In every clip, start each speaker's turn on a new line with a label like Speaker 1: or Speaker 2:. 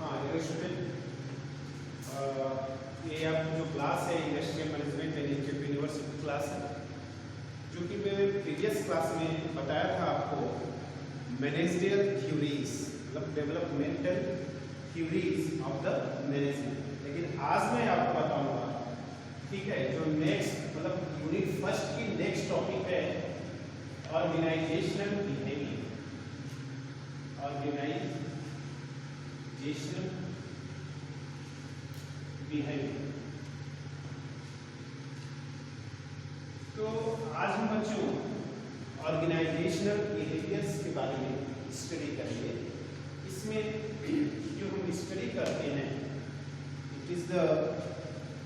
Speaker 1: हाँ स्टूडेंट, ये आप जो क्लास है industrial management and entrepreneurship class है, जो कि मैं प्रीवियस क्लास में बताया था आपको मैनेजरियल थ्योरीज, मतलब developmental theories of the management. लेकिन आज मैं आपको बताऊंगा, ठीक है, जो नेक्स्ट मतलब यूनिट फर्स्ट की नेक्स्ट टॉपिक है ऑर्गेनाइजेशनल बिहेवियर। Organisational behaviour. तो आज हम बच्चों ऑर्गेनाइजेशनल बिहेवियर्स के बारे में स्टडी करेंगे। इसमें जो हम स्टडी करते हैं it is the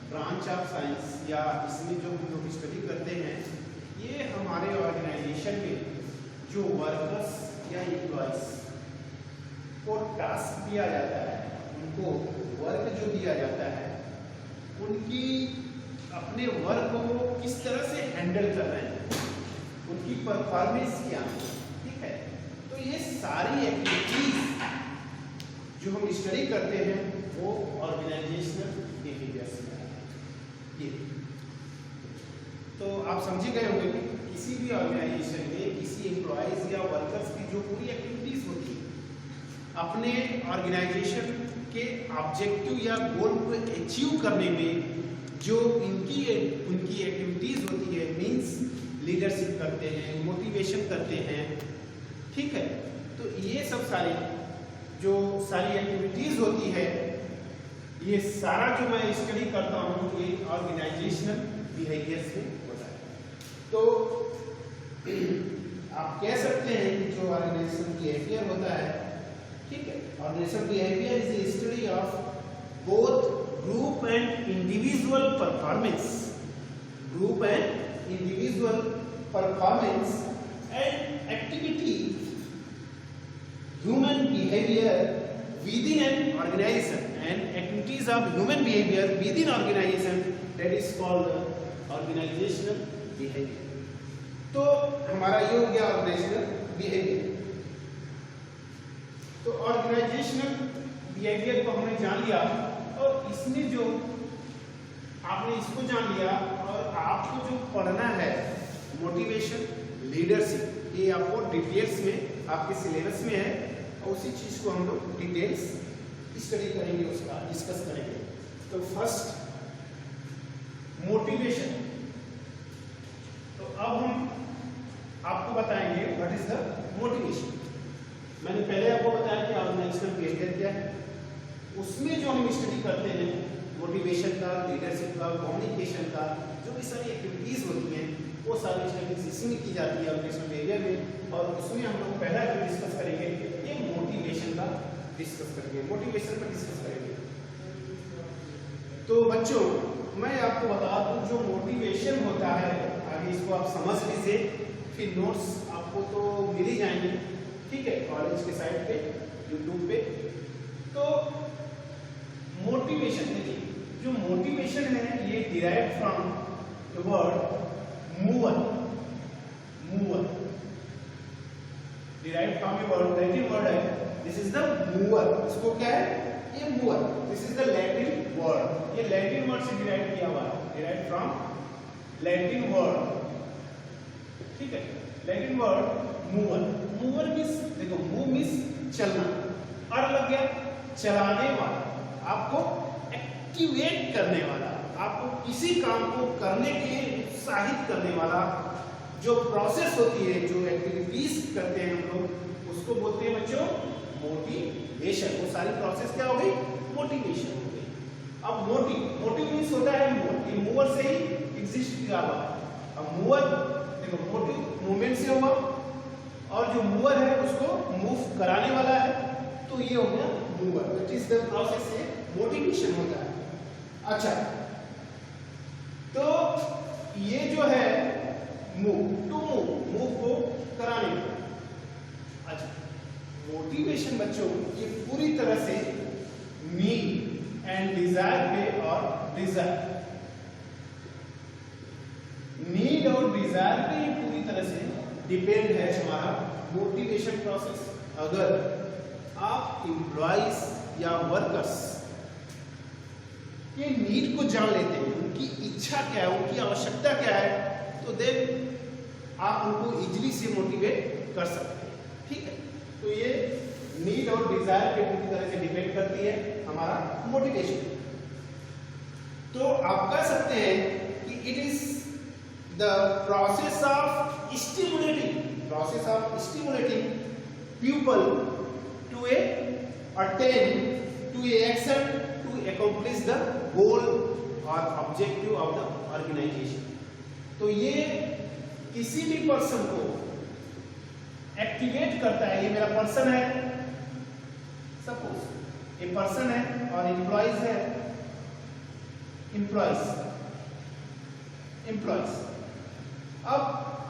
Speaker 1: branch of science, या इसमें जो हम लोग स्टडी करते हैं ये हमारे ऑर्गेनाइजेशन में जो वर्कर्स या एम्प्लॉयज को टास्क दिया जाता है, उनको वर्क जो दिया जाता है, उनकी अपने वर्क को किस तरह से हैंडल कर रहे हैं, उनकी परफॉर्मेंस क्या है, ठीक है। तो ये सारी एक्टिविटीज जो हम स्टडी करते हैं वो ऑर्गेनाइजेशनल बिहेवियर्स में ये। तो आप समझ गए होंगे कि किसी भी ऑर्गेनाइजेशन में किसी एम्प्लॉयज या वर्कर्स की जो पूरी एक्टिविटीज होती है अपने ऑर्गेनाइजेशन के ऑब्जेक्टिव या गोल को अचीव करने में जो उनकी एक्टिविटीज होती है, मींस लीडरशिप करते हैं, मोटिवेशन करते हैं, ठीक है। तो ये सब सारी जो सारी एक्टिविटीज होती है, ये सारा जो मैं स्टडी करता हूँ ये ऑर्गेनाइजेशनल बिहेवियर्स में होता है। तो आप कह सकते हैं कि जो ऑर्गेनाइजेशन बिहेवियर होता है, ठीक है, organisation behaviour is the study of both group and individual performance, group and individual performance and activity human behaviour within an organisation and activities of human behavior within organization, that is called organizational behavior। तो हमारा ये हो गया organisational behaviour. तो organisational behaviour को हमने जान लिया, और इसमें जो आपने इसको जान लिया, और आपको जो पढ़ना है मोटिवेशन, लीडरशिप, ये आपको डिटेल्स में आपके सिलेबस में है, और उसी चीज को हम लोग डिटेल्स स्टडी करेंगे, उसका डिस्कस करेंगे। तो फर्स्ट मोटिवेशन। तो अब हम आपको बताएंगे व्हाट इज द मोटिवेशन। मैंने पहले आपको बताया कि ऑर्गेनाइजेशनल बिहेवियर क्या है, उसमें जो हम स्टडी करते हैं मोटिवेशन का, लीडरशिप का, कम्युनिकेशन का, जो भी सारी एक्टिविटीज होती हैं वो सारी स्टडीज इसमें की जाती है ऑर्गेनाइजेशनल बिहेवियर में। और उसमें हम लोग पहला जो डिस्कस करेंगे ये मोटिवेशन का डिस्कस करेंगे, मोटिवेशन पर डिस्कस करेंगे। तो बच्चों मैं आपको बता दूं जो मोटिवेशन होता है, आगे इसको आप समझ लीजिए, फिर नोट्स आपको तो मिल ही जाएंगे, ठीक है, कॉलेज के साइट पे, यूट्यूब पे। तो मोटिवेशन, देखिए जो मोटिवेशन है ये derive from the word mover, mover derive from a word, Latin word है, दिस इज द मूवर। इसको क्या है, ये mover, this is the Latin word, ये लैटिन वर्ड से डिराइव किया हुआ है, डिराइव फ्रॉम लैटिन वर्ड, ठीक है, Latin word mover. Mover means, देखो मूव मींस चलना, और लग गया चलाने वाला, आपको एक्टिवेट करने वाला, आपको किसी काम को करने के लिए उत्साहित करने वाला जो प्रोसेस होती है, जो एक्टिविटीज करते हैं हम लोग, उसको बोलते हैं बच्चों मोटिवेशन। वो सारी प्रोसेस क्या हो गई, मोटिवेशन हो गई। अब मोटिव मींस होता है मूव, ये मूवर से ही एग्जिस्ट किया हुआ। अब मूवर देखो मोटिव मूवमेंट से हुआ, और जो मूवर है उसको मूव कराने वाला है, तो ये हो गया mover, which is the process से मोटिवेशन होता है। अच्छा, तो ये जो है मूव, टू मूव को कराने का। अच्छा, मोटिवेशन बच्चों ये पूरी तरह से नीड एंड डिजायर पे, और डिजायर, नीड और डिजायर पे पूरी तरह से डिपेंड है हमारा मोटिवेशन प्रोसेस। अगर आप एम्प्लॉइज या वर्कर्स के नीड को जान लेते हैं, उनकी इच्छा क्या है, उनकी आवश्यकता क्या है, तो देन आप उनको इजीली से मोटिवेट कर सकते हैं। ठीक है, तो ये नीड और डिजायर पे पूरी तरह से डिपेंड करती है हमारा मोटिवेशन। तो आप कह सकते हैं कि it is the process of stimulating people to attain to a action to accomplish the goal or objective of the organization। तो ये किसी भी पर्सन को एक्टिवेट करता है। ये मेरा पर्सन है, सपोज ये पर्सन है और एम्प्लॉइज है, एम्प्लॉइज। अब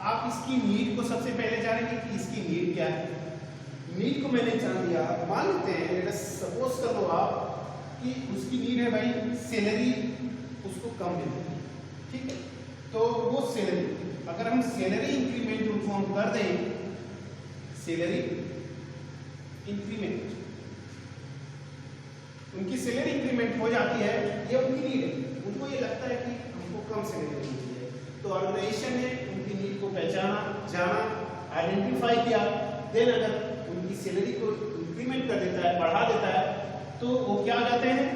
Speaker 1: आप इसकी नीड को सबसे पहले जानेंगे कि इसकी नीड क्या है। नीड को मैंने जान लिया, मान लेते हैं सपोज कर लो आप कि उसकी नीड है भाई सैलरी उसको कम मिलती है। ठीक है, तो वो सैलरी अगर हम सैलरी इंक्रीमेंट उनको हम कर दें, सैलरी इंक्रीमेंट, उनकी सैलरी इंक्रीमेंट हो जाती है, ये उनकी नीड है। उनको ये लगता है कि हमको कम सैलरी मिलनी चाहिए, तो ऑर्गेनाइजेशन ने उनकी नीड को पहचाना, जाना, आइडेंटिफाई किया, देन अगर उनकी सैलरी को इंक्रीमेंट कर देता है, बढ़ा देता है, तो वो क्या हो जाते हैं,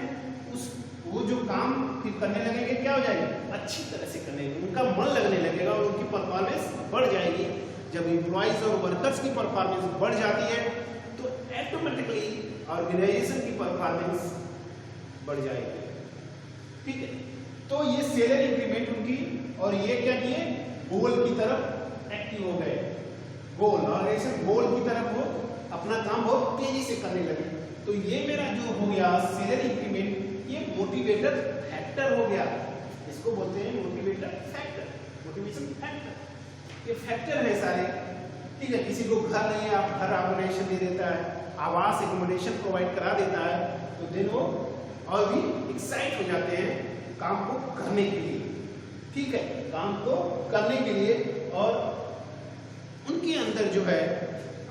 Speaker 1: वो जो काम फिर करने लगेंगे क्या हो जाएगा, अच्छी तरह से करने लगेंगे, उनका मन लगने लगेगा और उनकी परफॉर्मेंस बढ़ जाएगी। जब एम्प्लॉइज और वर्कर्स की परफॉर्मेंस बढ़ जाती है तो ऑटोमेटिकली ऑर्गेनाइजेशन की परफॉर्मेंस बढ़ जाएगी। ठीक है, तो ये सैलरी इंक्रीमेंट उनकी, और ये क्या किए, गोल की तरफ एक्टिव हो गए। गोल ऑर्गेनाइजेशन गोल की तरफ वो अपना काम बहुत तेजी से करने लगे। तो ये मेरा जो हो गया सैलरी इंक्रीमेंट, ये मोटिवेटर फैक्टर हो गया। इसको बोलते हैं मोटिवेटर फैक्टर, मोटिवेशन फैक्टर। ये फैक्टर है सारे। ठीक है, किसी को घर नहीं है, आप घर ऑर्गेनाइजेशन दे देता है, आवास एकोमोडेशन प्रोवाइड करा देता है, तो देन वो और भी एक्साइट हो जाते हैं काम को करने के लिए। ठीक है, काम को करने के लिए, और उनके अंदर जो है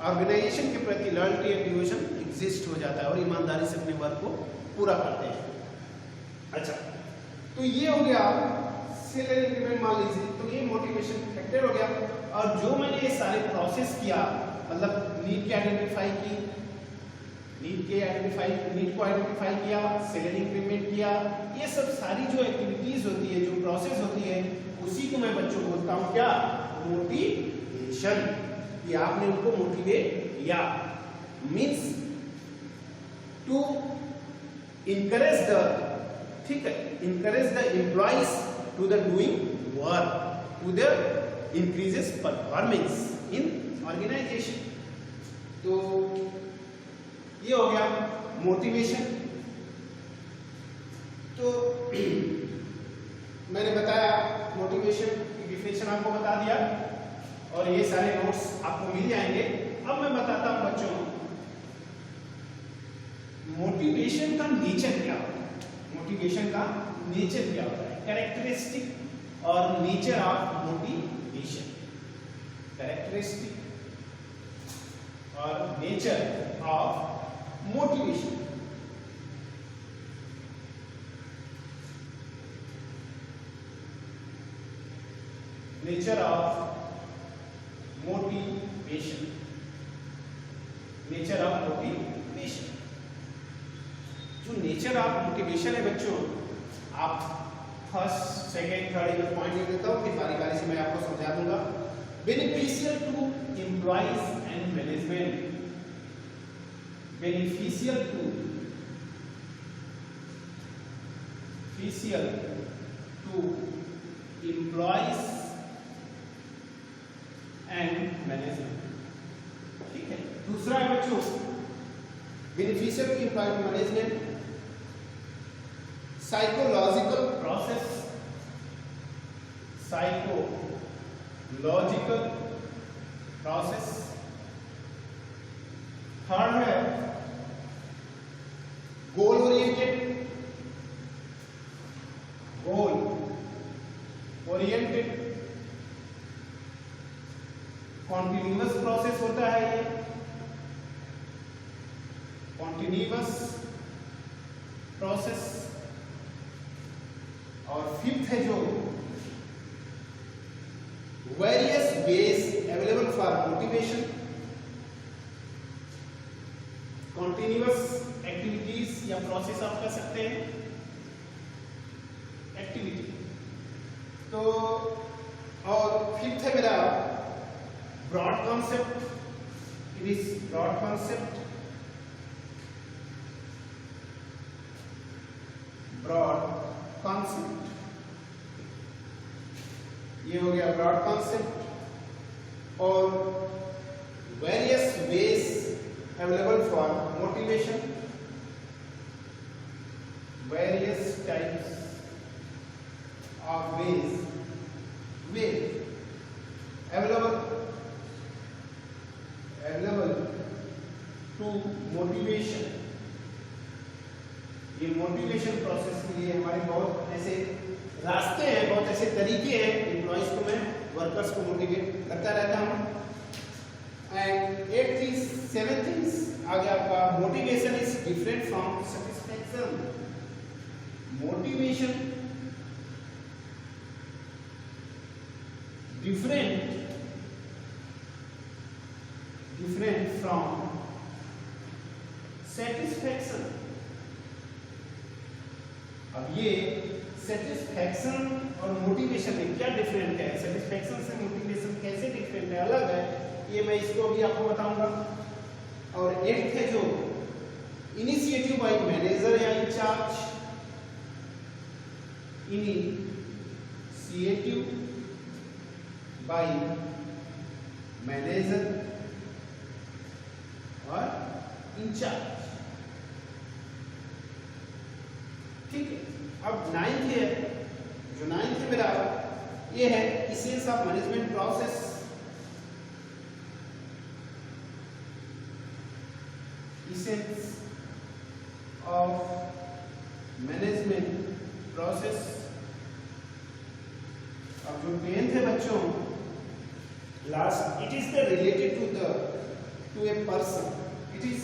Speaker 1: ऑर्गेनाइजेशन के प्रति लॉयल्टी एंड डिवोशन एग्जिस्ट हो जाता है और ईमानदारी से अपने वर्क को पूरा करते हैं। अच्छा, तो ये हो गया सैलरी इंक्रीमेंट मान लीजिए, तो ये मोटिवेशन फैक्टर हो गया। और जो मैंने ये सारे प्रोसेस किया, मतलब नीड को आइडेंटिफाई किया, सैलरी इंक्रीमेंट किया, ये सब सारी जो एक्टिविटीज होती है, जो प्रोसेस होती है, उसी को मैं बच्चों को बोलता हूँ क्या, मोटिवेशन। कि आपने उनको मोटिवेट किया, मीन्स टू इंकरेज द, ठीक है, encourage the employees to the doing work, to the increases performance in organisation. तो ये हो गया मोटिवेशन। तो मैंने बताया मोटिवेशन की डिफिनेशन आपको बता दिया, और ये सारे नोट्स आपको मिल जाएंगे। अब मैं बताता हूं बच्चों मोटिवेशन का नेचर क्या होता है, मोटिवेशन का नेचर क्या होता है, कैरेक्टरिस्टिक और नेचर ऑफ मोटिवेशन, कैरेक्टरिस्टिक और nature of motivation. Nature of motivation, nature of motivation. जो नेचर ऑफ मोटिवेशन है बच्चों, आप फर्स्ट सेकेंड थर्ड में पॉइंट ले देता हूं, फिर बारी बारी से मैं आपको समझा दूंगा। Beneficial to employees and management, beneficial to employees and management. ठीक है, दूसरा है बच्चों beneficial to employ management, psychological process, psychological process. Third है गोल ओरिएंटेड, कॉन्टिन्यूअस प्रोसेस होता है ये। कॉन्टिन्यूअस प्रोसेस, और फिफ्थ है जो various ways available for motivation, continuous activities या प्रोसेस आप कह सकते हैं एक्टिविटी। तो और फिफ्थ है मेरा broad concept, it is broad concept, broad concept, ये हो गया ब्रॉड कॉन्सेप्ट। और various ways available for motivation, various types of ways available to motivation. ये मोटिवेशन प्रोसेस के लिए हमारे बहुत ऐसे रास्ते हैं, बहुत ऐसे तरीके हैं एम्प्लॉइज को मैं वर्कर्स को मोटिवेट करता रहता हूं। एंड 8 थिंग्स 7 थिंग्स आगे आपका motivation is different from satisfaction. Motivation different from satisfaction। अब ये सेटिस्फैक्शन और मोटिवेशन में क्या डिफरेंट है, सेटिस्फैक्शन से मोटिवेशन कैसे डिफरेंट है, अलग है, ये मैं इसको भी आपको बताऊंगा। और एक है जो इनिशिएटिव बाय मैनेजर या इंचार्ज, इनिशिएटिव बाय मैनेजर और इंचार्ज, ठीक है। अब 9th है, जो 9th है मेरा ये है essence of management process. Essence of management process. अब जो 10th है बच्चों last, it is the related to a person, it is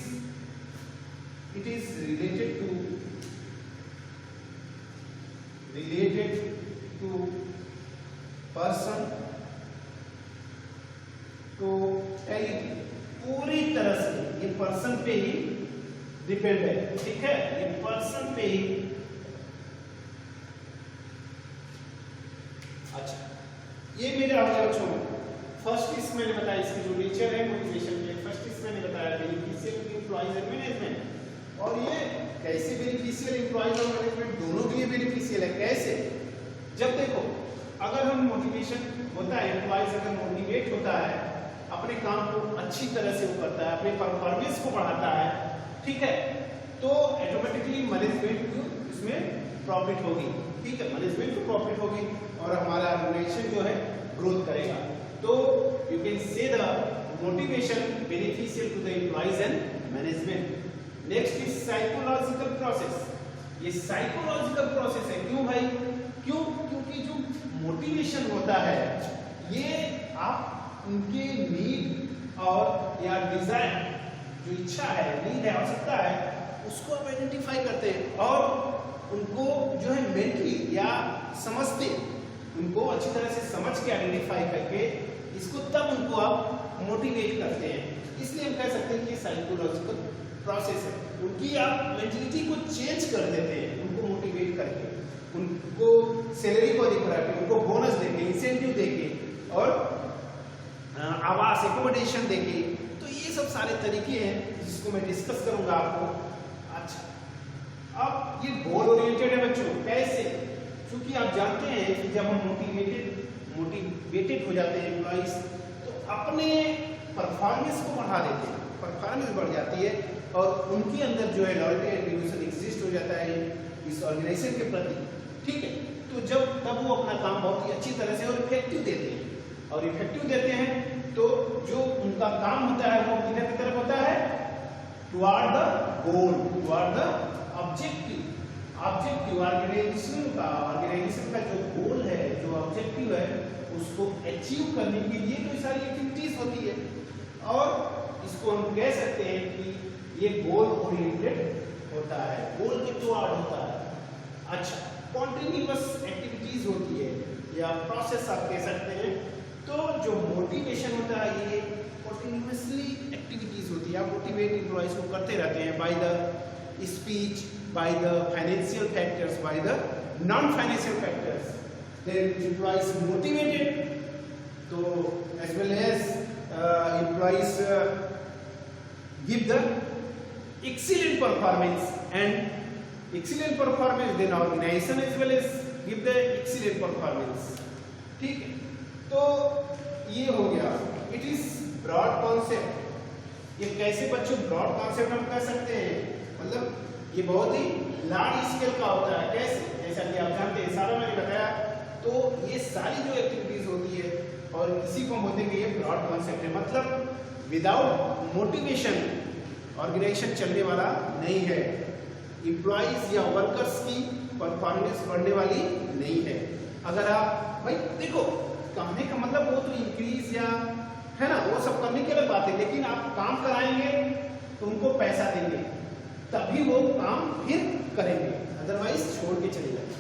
Speaker 1: related to person, तो पूरी तरह से ये पर्सन पे ही डिपेंड है, ठीक है, ये पर्सन पे ही। अच्छा, ये मेरे आपके बच्चों फर्स्ट इस मैंने बताया, इसकी जो नेचर है मोटिवेशन के, फर्स्ट इस मैंने बताया बेनिफिशियल एम्प्लॉइज एंड मैनेजमेंट। और ये कैसे बेनिफिशियल एम्प्लॉइज और मैनेजमेंट दोनों के लिए बेनिफिशियल है, कैसे? जब देखो अगर हम मोटिवेशन होता है, एम्प्लॉइज अगर मोटिवेट होता है, अपने काम को अच्छी तरह से वो करता है, अपने परफॉर्मेंस को बढ़ाता है, ठीक है, तो ऑटोमेटिकली मैनेजमेंट को इसमें प्रॉफिट होगी, ठीक है, मैनेजमेंट को प्रॉफिट होगी और हमारा ऑर्गेनाइजेशन जो है ग्रोथ करेगा। तो you can say the motivation beneficial to the employees and management. Next is psychological process. ये साइकोलॉजिकल प्रोसेस है, क्यों भाई? क्यों? क्योंकि जो मोटिवेशन होता है ये आप उनके नीड और या डिजायर, जो इच्छा है, नीड है, आवश्यकता है, उसको आप आइडेंटिफाई करते हैं और उनको जो है मेंटली या समझते, उनको अच्छी तरह से समझ के आइडेंटिफाई करके इसको तब उनको आप मोटिवेट करते हैं। इसलिए हम कह सकते हैं कि साइकोलॉजिकल प्रोसेस है। उनकी आप मेंटलिटी को चेंज कर देते हैं, उनको मोटिवेट करके, उनको सैलरी को दिखा के, उनको बोनस देके, इंसेंटिव देके और आवास एकोमोडेशन देके। तो ये सब सारे तरीके हैं जिसको मैं डिस्कस करूंगा आपको। अच्छा, अब ये गोल ओरिएंटेड है बच्चों, कैसे? क्योंकि आप जानते हैं कि जब हम मोटिवेटेड हो जाते हैं एम्प्लॉइज, तो अपने परफॉर्मेंस को बढ़ा देते हैं, परफॉर्मेंस बढ़ जाती है और उनके अंदर जो है लॉयल्टी एंड डिवोशन एग्जिस्ट हो जाता है इस ऑर्गेनाइजेशन के प्रति, ठीक है। तो तब वो अपना काम बहुत ही अच्छी तरह से और इफेक्टिव देते हैं, और इफेक्टिव देते हैं तो जो उनका काम होता है वो किधर की तरफ होता है? Toward the goal, toward the objective. Organization का जो गोल है, जो ऑब्जेक्टिव है, उसको अचीव करने के लिए तो सारी एक्टिविटीज होती है। और इसको हम कह सकते हैं कि ये गोल ओरिएंटेड होता है, गोल के टुवर्ड होता है। अच्छा, कॉन्टिन्यूअस एक्टिविटीज होती है या प्रोसेस आप कह सकते हैं। तो जो मोटिवेशन होता है ये कॉन्टिन्यूअसली एक्टिविटीज होती है, आप मोटिवेट एम्प्लॉइज को करते रहते हैं by the speech, by the financial factors, by the non financial factors. Then employees motivated, तो as well as employees give the excellent performance, and excellent performance then organization as well as give the excellent performance। ठीक है, तो ये हो गया। It is broad concept. ये कैसे बच्चों ब्रॉड कॉन्सेप्ट हम कह सकते हैं, मतलब ये बहुत ही लार्ज स्केल का होता है। कैसे, जैसा कि आप जानते हैं, सारा मैंने बताया। तो ये सारी जो एक्टिविटीज होती है और इसी को हम बोलते हैं कि ये ब्रॉड कॉन्सेप्ट है, मतलब विदाउट मोटिवेशन ऑर्गेनाइजेशन चलने वाला नहीं है, एम्प्लॉइज या वर्कर्स की परफॉर्मेंस बढ़ने वाली नहीं है। अगर आप भाई देखो, कहने का मतलब वो तो इंक्रीज या है ना, वो सब करने की अलग बात है, लेकिन आप काम कराएंगे तो उनको पैसा देंगे तभी वो काम फिर करेंगे, अदरवाइज छोड़ के चले जाएंगे।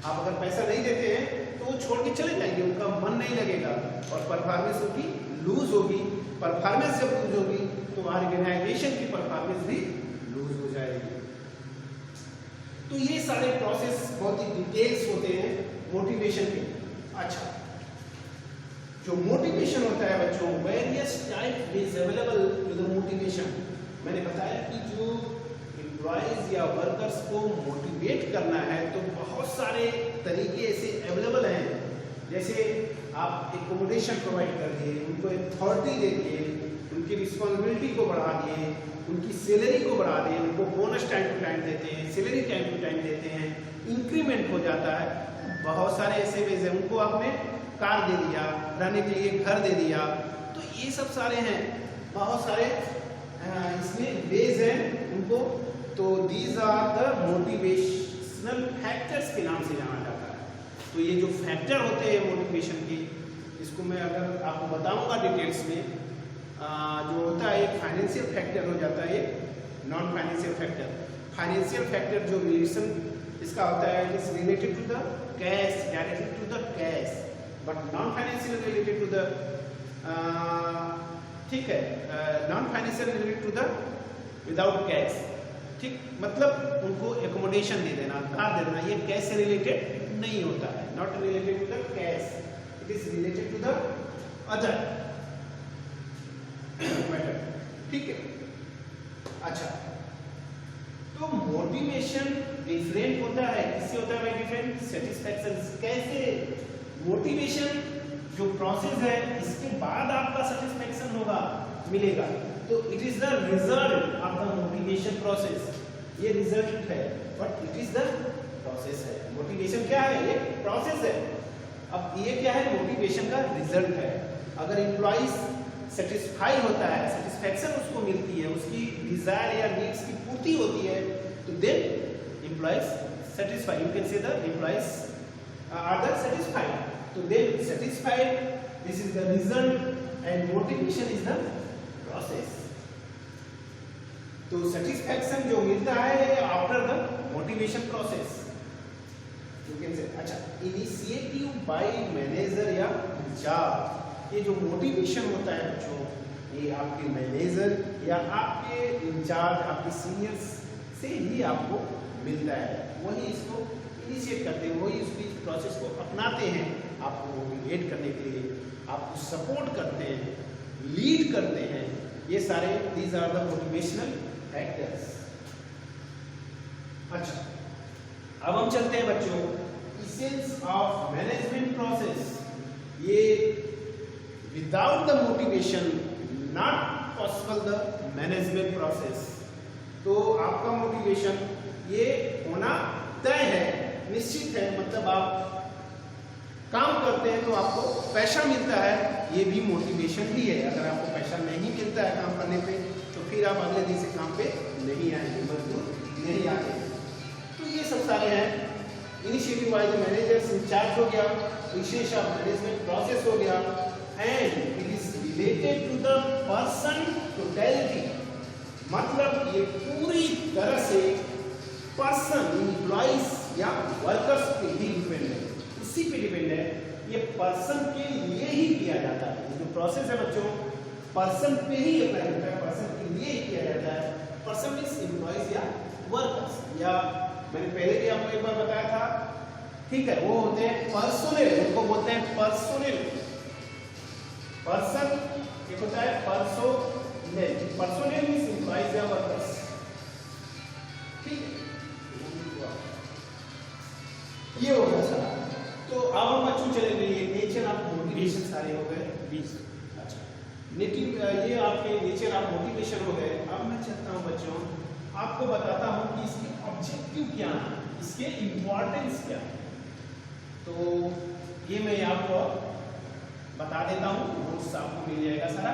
Speaker 1: आप अगर पैसा नहीं देते हैं तो वो छोड़ के चले जाएंगे, उनका मन नहीं लगेगा और परफॉर्मेंस उनकी लूज होगी। परफॉर्मेंस जब लूज होगी तो ऑर्गेनाइजेशन की परफॉर्मेंस भी लूज हो जाएगी। तो ये सारे प्रोसेस बहुत ही डिटेल्स होते हैं मोटिवेशन के। अच्छा, जो मोटिवेशन होता है बच्चों, various type is available to the motivation. मैंने बताया कि जो एम्प्लॉइज या वर्कर्स को मोटिवेट करना है तो बहुत सारे तरीके ऐसे अवेलेबल हैं। जैसे आप एकोमोडेशन प्रोवाइड कर दिए, उनको अथॉरिटी दे दिए, उनकी रिस्पॉन्सिबिलिटी को बढ़ा दिए, उनकी सैलरी को बढ़ा दिए, उनको बोनस टाइम टू टाइम देते हैं, सैलरी टाइम टू टाइम देते हैं, इंक्रीमेंट हो जाता है। बहुत सारे ऐसे वेज हैं, उनको आपने कार दे दिया, रहने के लिए घर दे दिया, तो ये सब सारे हैं, बहुत सारे इसमें वेज हैं उनको। तो these are the motivational factors के नाम से जाना जाता है। तो ये जो फैक्टर होते हैं मोटिवेशन के, इसको मैं अगर आपको बताऊंगा डिटेल्स में, जो होता है एक फाइनेंशियल फैक्टर हो जाता है, एक non financial factor. Financial factor जो रिलेशन इसका होता है, it is related to the cash, directly to the cash, but non financial related to the ठीक है, non financial related to the without cash. ठीक, मतलब उनको एकोमोडेशन दे देना, कार दे देना, ये कैश से रिलेटेड नहीं होता है, not related to the cash, it is related to the other matter. ठीक है, अच्छा, तो मोटिवेशन डिफरेंट होता है, किससे होता है डिफरेंट? सेटिस्फैक्शन। कैसे? मोटिवेशन जो प्रोसेस है, इसके बाद आपका सेटिस्फैक्शन होगा, मिलेगा, तो it is the result of the motivation process. ये रिजल्ट है, but it is the process है। मोटिवेशन क्या है? ये प्रोसेस है। अब ये क्या है? मोटिवेशन का रिजल्ट है। अगर एम्प्लॉइज सेटिस्फाई होता है, सेटिस्फैक्शन उसको मिलती है, उसकी डिजायर या नीड्स की पूर्ति होती है, तो then employees satisfy, you can say the employees are the satisfied. तो then satisfied, this is the result, and motivation is the process. तो सेटिस्फैक्शन जो मिलता है after the motivation process, you can say. अच्छा, इनिशिएटिव बाय मैनेजर या incharge. ये जो motivation होता है बच्चों, ये आपके मैनेजर या आपके इंचार्ज, आपके सीनियर्स से ही आपको मिलता है, वही इसको इनिशिएट करते हैं, वही इस प्रोसेस को अपनाते हैं, आपको मोटिवेट करने के लिए, आपको सपोर्ट करते हैं, लीड करते हैं। ये सारे these are the motivational factors. अच्छा, अब हम चलते हैं बच्चों इसेंस ऑफ मैनेजमेंट प्रोसेस। ये without the motivation not possible the management process. तो आपका मोटिवेशन ये होना तय है, निश्चित है, मतलब आप काम करते हैं तो आपको पैसा मिलता है, ये भी मोटिवेशन ही है। अगर आपको पैसा नहीं मिलता है काम करने पे, तो फिर आप अगले दिन से काम पे नहीं आएंगे, मजदूर नहीं आएंगे। तो ये सब सारे हैं। Initiative by the managers, incharge हो गया, इसेंस ऑफ मैनेजमेंट प्रोसेस हो गया, and it is related to the person totality, मतलब ये पूरी तरह से पर्सन, एम्प्लॉइज या वर्कर्स पे ही डिपेंड है, इसी पे डिपेंड है। ये पर्सन के लिए ही किया जाता है, जो प्रोसेस है बच्चों पर्सन पे ही अप्लाई होता है, पर्सन के लिए ही किया जाता है। पर्सन मींस एम्प्लॉइज या वर्कर्स, या मैंने पहले भी आपको एक बार बताया था, ठीक है, वो होते हैं पर्सोनेल, उनको बोलते हैं पर्सोनेल। पर्सन ये होता है पर्सोनेल, पर्सोनेल मींस एम्प्लॉइज या वर्कर्स, ठीक है, ये हो गया सारा। तो अब हम बच्चों चलेंगे, ये नेचर ऑफ मोटिवेशन सारे हो गए 20। अच्छा, नेटिव ये आपके नेचर ऑफ मोटिवेशन हो गए। अब मैं चाहता हूँ बच्चों आपको बताता हूँ कि इसके ऑब्जेक्टिव क्या है, इसके इम्पोर्टेंस क्या है। तो ये मैं आपको बता देता हूँ, नोट्स आपको मिल जाएगा सारा।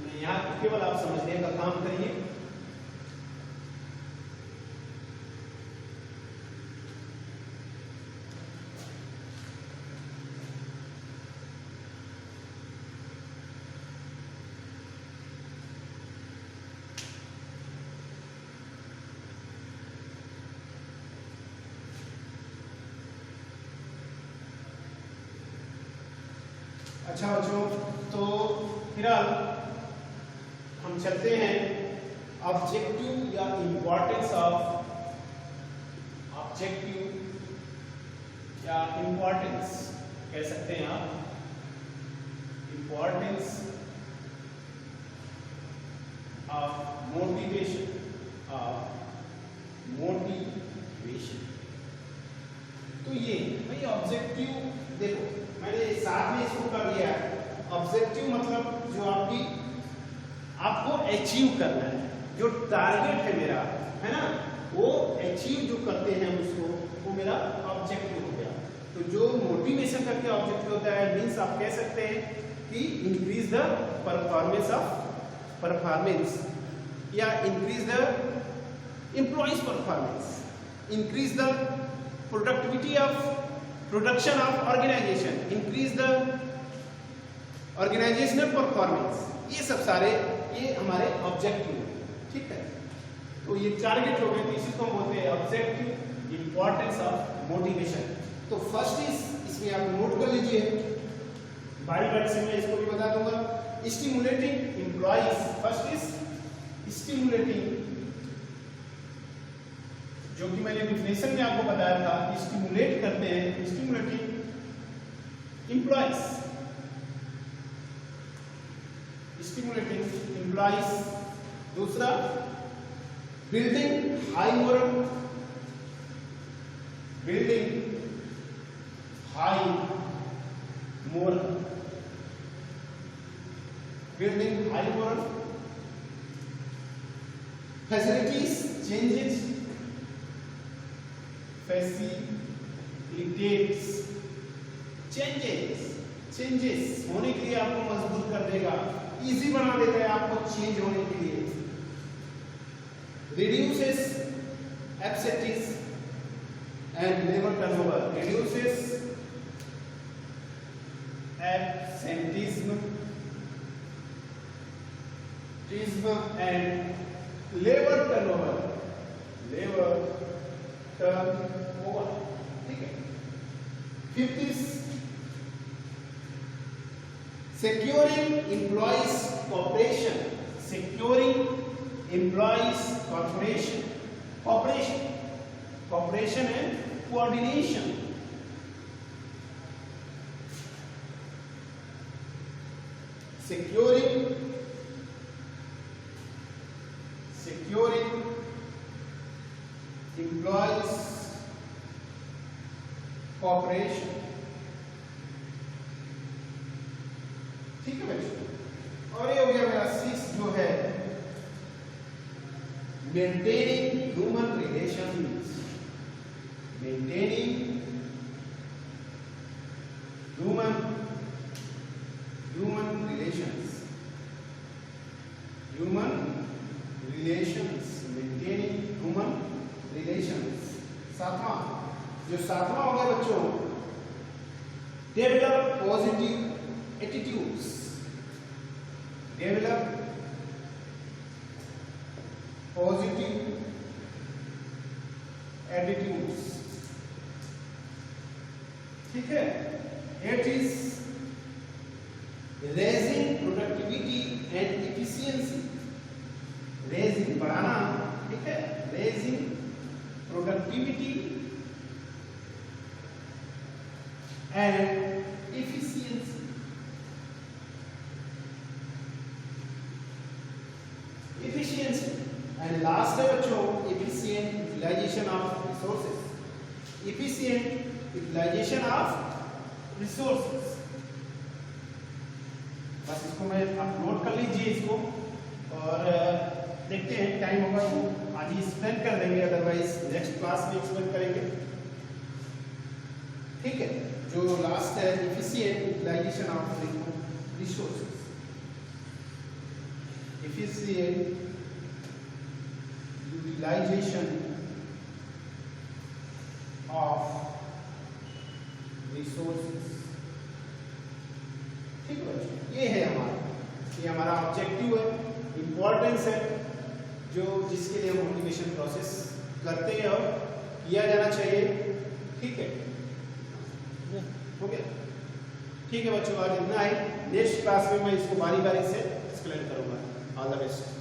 Speaker 1: मैं यहाँ केवल आप समझने का काम करिए। अच्छा बच्चों, तो फिलहाल हम चलते हैं ऑब्जेक्टिव या इंपॉर्टेंस ऑफ, ऑब्जेक्टिव या इंपॉर्टेंस कह सकते हैं आप, importance of motivation, of motivation. तो ये भाई ऑब्जेक्टिव, देखो मैंने साथ में इसको कर दिया है। ऑब्जेक्टिव मतलब जो आपको अचीव करना है, जो टारगेट है मेरा, है ना, वो अचीव जो करते हैं उसको, वो मेरा ऑब्जेक्टिव हो गया। तो जो मोटिवेशन करके ऑब्जेक्टिव होता है, मीन्स आप कह सकते हैं कि इंक्रीज द परफॉर्मेंस या increase the employees performance, increase the productivity of production of organization, increase the organizational performance, ये सब सारे ये हमारे ऑब्जेक्टिव, ठीक है। तो ये टारगेट हो गए, इसी को बोलते हैं ऑब्जेक्टिव, इंपॉर्टेंस ऑफ मोटिवेशन। तो फर्स्ट इज, इसमें आप नोट कर लीजिए, बारी बारी से मैं इसको भी बता दूंगा। Stimulating employees, first is stimulating, जो कि मैंने डिफिनेशन में आपको बताया था, स्टिमुलेट करते हैं, स्टिमुलेटिंग एम्प्लॉइज, स्टिमुलेटिंग एम्प्लॉइज। दूसरा, building high moral, building high moral, building high moral. Facilities changes, facilitates changes होने के लिए आपको मजबूर कर देगा, इजी बना देता है आपको चेंज होने के लिए। Reduces absentees and labour turnover, reduces absenteeism and labour turnover, ठीक है। Fifth is securing employees cooperation, securing employees cooperation and coordination, securing employees cooperation, ठीक है बच्चों। और ये हो गया मेरा 6 जो है maintaining human relations, maintaining human relations, maintaining human relations. सातवां हो गया बच्चों, develop positive attitudes, develop positive attitudes, ठीक है। It is raising productivity and efficiency, raising बढ़ाना, ठीक है, raising productivity and efficiency, efficiency. And last है बच्चों efficient utilization of resources, efficient utilization of resources. बस इसको मैं आप नोट कर लीजिए इसको, और देखते हैं टाइम होगा तो आज ही एक्सप्लेन कर देंगे, अदरवाइज नेक्स्ट क्लास में एक्सप्लेन करेंगे, ठीक है। जो लास्ट है efficient utilization of resources, efficient utilization of resources, ठीक है बच्चों। ये है हमारा ऑब्जेक्टिव है, इंपॉर्टेंस है, जो जिसके लिए हम मोटिवेशन प्रोसेस करते हैं और किया जाना चाहिए, ठीक है। हो गया, ठीक है बच्चों, आज इतना है। नेक्स्ट क्लास में मैं इसको बारी बारी से एक्सप्लेन करूंगा। All the best.